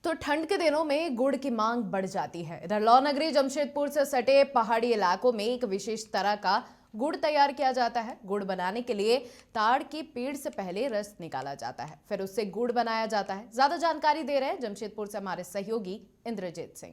तो ठंड के दिनों में गुड़ की मांग बढ़ जाती है। इधर लौ नगरी जमशेदपुर से सटे पहाड़ी इलाकों में एक विशेष तरह का गुड़ तैयार किया जाता है। गुड़ बनाने के लिए ताड़ की पेड़ से पहले रस निकाला जाता है, फिर उससे गुड़ बनाया जाता है। ज्यादा जानकारी दे रहे हैं जमशेदपुर से हमारे सहयोगी इंद्रजीत सिंह।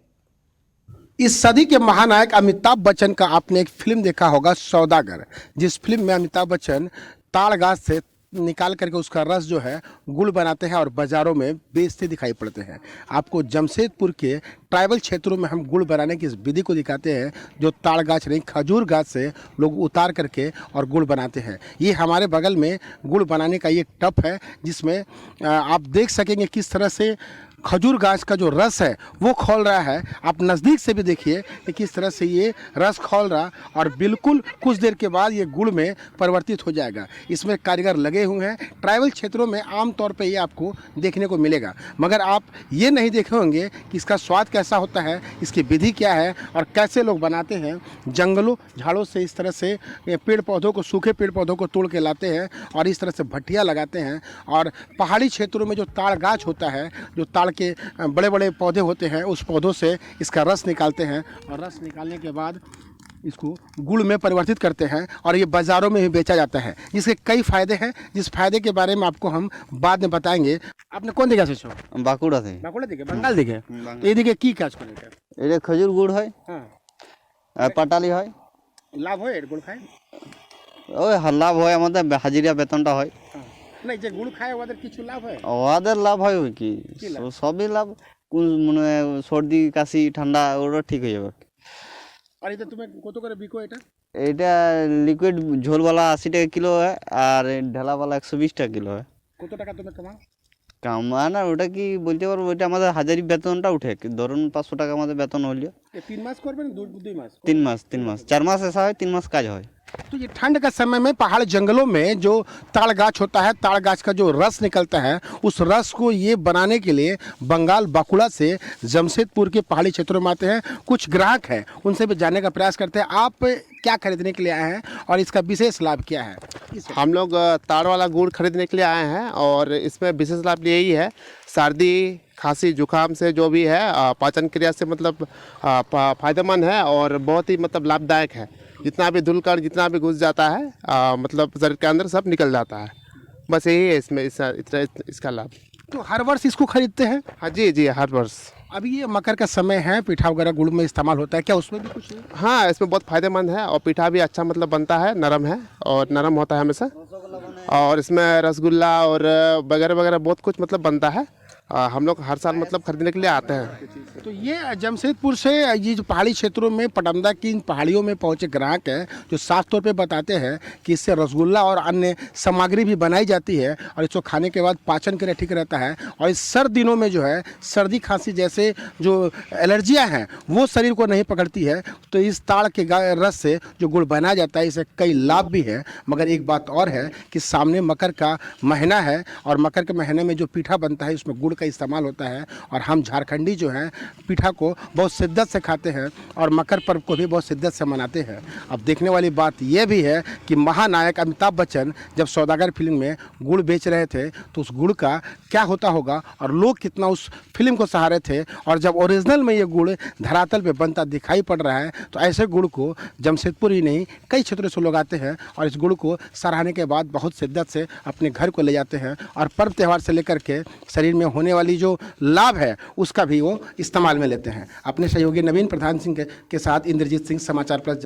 इस सदी के महानायक अमिताभ बच्चन का आपने एक फिल्म देखा होगा, सौदागर, जिस फिल्म में अमिताभ बच्चन ताड़ गाछ से निकाल करके उसका रस जो है गुड़ बनाते हैं और बाज़ारों में बेचते दिखाई पड़ते हैं। आपको जमशेदपुर के ट्राइबल क्षेत्रों में हम गुड़ बनाने की इस विधि को दिखाते हैं, जो ताड़ गाछ नहीं खजूर गाछ से लोग उतार करके और गुड़ बनाते हैं। ये हमारे बगल में गुड़ बनाने का ये टप है, जिसमें आप देख सकेंगे किस तरह से खजूर गाछ का जो रस है वो खौल रहा है। आप नज़दीक से भी देखिए कि किस तरह से ये रस खौल रहा और बिल्कुल कुछ देर के बाद ये गुड़ में परिवर्तित हो जाएगा। इसमें कारीगर लगे हुए हैं। ट्राइबल क्षेत्रों में आमतौर पे ये आपको देखने को मिलेगा, मगर आप ये नहीं देखे होंगे कि इसका स्वाद कैसा होता है, इसकी विधि क्या है और कैसे लोग बनाते हैं। जंगलों झाड़ों से इस तरह से पेड़ पौधों को, सूखे पेड़ पौधों को तोड़ के लाते हैं और इस तरह से भट्टियाँ लगाते हैं। और पहाड़ी क्षेत्रों में जो ताड़ गाछ होता है, जो ताड़ के बड़े बड़े पौधे होते हैं, उस पौधों से इसका रस निकालते हैं और रस निकालने के बाद इसको गुड़ में परिवर्तित करते हैं और ये बाज़ारों में भी बेचा जाता है। इसके कई फ़ायदे हैं, जिस फायदे के बारे में आपको हम बाद में बताएंगे। आपने कौन दिखा से বাঁকুড়া থেকে বাঁকুড়া দিকে বাঙ্গাল দিকে তো এইদিকে কি কাজ করে এটা? এটা খজুর গুড় হয় হ্যাঁ, আর পাটালি হয়। লাভ হয় এর গুড় খায়? ওই লাভ হয়, আমাদের হাজিরা বেতনটা হয়। হ্যাঁ, না যে গুড় খায় ওদের কিছু লাভ হয়? ওদের লাভ হয় ওই কি সবই লাভ। কোন মানে সর্দি কাশি ঠান্ডা ওরা ঠিক হয়ে যাবে। আর এটা তুমি কত করে বিকো এটা? এটা লিকুইড ঝোলওয়ালা 80 টাকা কিলো হয় আর ঢেলাওয়ালা 120 টাকা কিলো হয়। কত টাকা তুমি কামাও? কামা না, ওটা কি বলতে পারবো, ওইটা আমাদের হাজারি বেতনটা উঠে। ধরুন 500 টাকা আমাদের বেতন হলো। 3 মাস করবেন? 2 মাস? 3 মাস 4 মাস ऐसा है, 3 मास काज है। तो ये ठंड का समय में पहाड़ जंगलों में जो ताड़ गाछ होता है, ताड़ गाछ का जो रस निकलता है, उस रस को ये बनाने के लिए बंगाल बांकुड़ा से जमशेदपुर के पहाड़ी क्षेत्रों में आते हैं। कुछ ग्राहक हैं, उनसे भी जानने का प्रयास करते हैं आप क्या खरीदने के लिए आए हैं और इसका विशेष लाभ क्या है। हम लोग ताड़ वाला गुड़ खरीदने के लिए आए हैं और इसमें विशेष लाभ यही है, सर्दी खांसी जुकाम से जो भी है पाचन क्रिया से मतलब फ़ायदेमंद है और बहुत ही मतलब लाभदायक है। जितना भी धुलकर जितना भी घुस जाता है मतलब शरीर के अंदर सब निकल जाता है। बस यही है इसमें इसका लाभ। तो हर वर्ष इसको खरीदते हैं? हाँ जी जी, हर वर्ष। अभी ये मकर का समय है, पीठा वगैरह गुड़ में इस्तेमाल होता है, क्या उसमें भी कुछ है? हाँ, इसमें बहुत फ़ायदेमंद है और पीठा भी अच्छा मतलब बनता है, नरम है और नरम होता है हमेशा। और इसमें रसगुल्ला और वगैरह वगैरह बहुत कुछ मतलब बनता है। हम लोग हर साल मतलब खरीदने के लिए आते हैं। तो ये जमशेदपुर से ये जो पहाड़ी क्षेत्रों में पटमदा की इन पहाड़ियों में पहुंचे ग्राहक हैं, जो साफ तौर पे बताते हैं कि इससे रसगुल्ला और अन्य सामग्री भी बनाई जाती है और इसको खाने के बाद पाचन क्रिया ठीक रहता है। और इस सर्द दिनों में जो है सर्दी खांसी जैसे जो एलर्जियाँ हैं वो शरीर को नहीं पकड़ती है। तो इस ताड़ के रस से जो गुड़ बनाया जाता है, इससे कई लाभ भी है। मगर एक बात और है कि सामने मकर का महीना है और मकर के महीने में जो पीठा बनता है उसमें गुड़ का इस्तेमाल होता है और हम झारखंडी जो हैं पीठा को बहुत शिद्दत से खाते हैं और मकर पर्व को भी बहुत शिद्दत से मनाते हैं। अब देखने वाली बात यह भी है कि महानायक अमिताभ बच्चन जब सौदागर फिल्म में गुड़ बेच रहे थे तो उस गुड़ का क्या होता होगा और लोग कितना उस फिल्म को सहारे थे। और जब ओरिजिनल में ये गुड़ धरातल पे बनता दिखाई पड़ रहा है तो ऐसे गुड़ को जमशेदपुर ही नहीं कई क्षेत्रों से लोग आते हैं और इस गुड़ को सराहने के बाद बहुत शिद्दत से अपने घर को ले जाते हैं और पर्व त्यौहार से लेकर के शरीर में होने वाली जो लाभ है उसका भी वो इस्तेमाल में लेते हैं। अपने सहयोगी नवीन प्रधान सिंह के साथ इंद्रजीत सिंह, समाचार प्लस।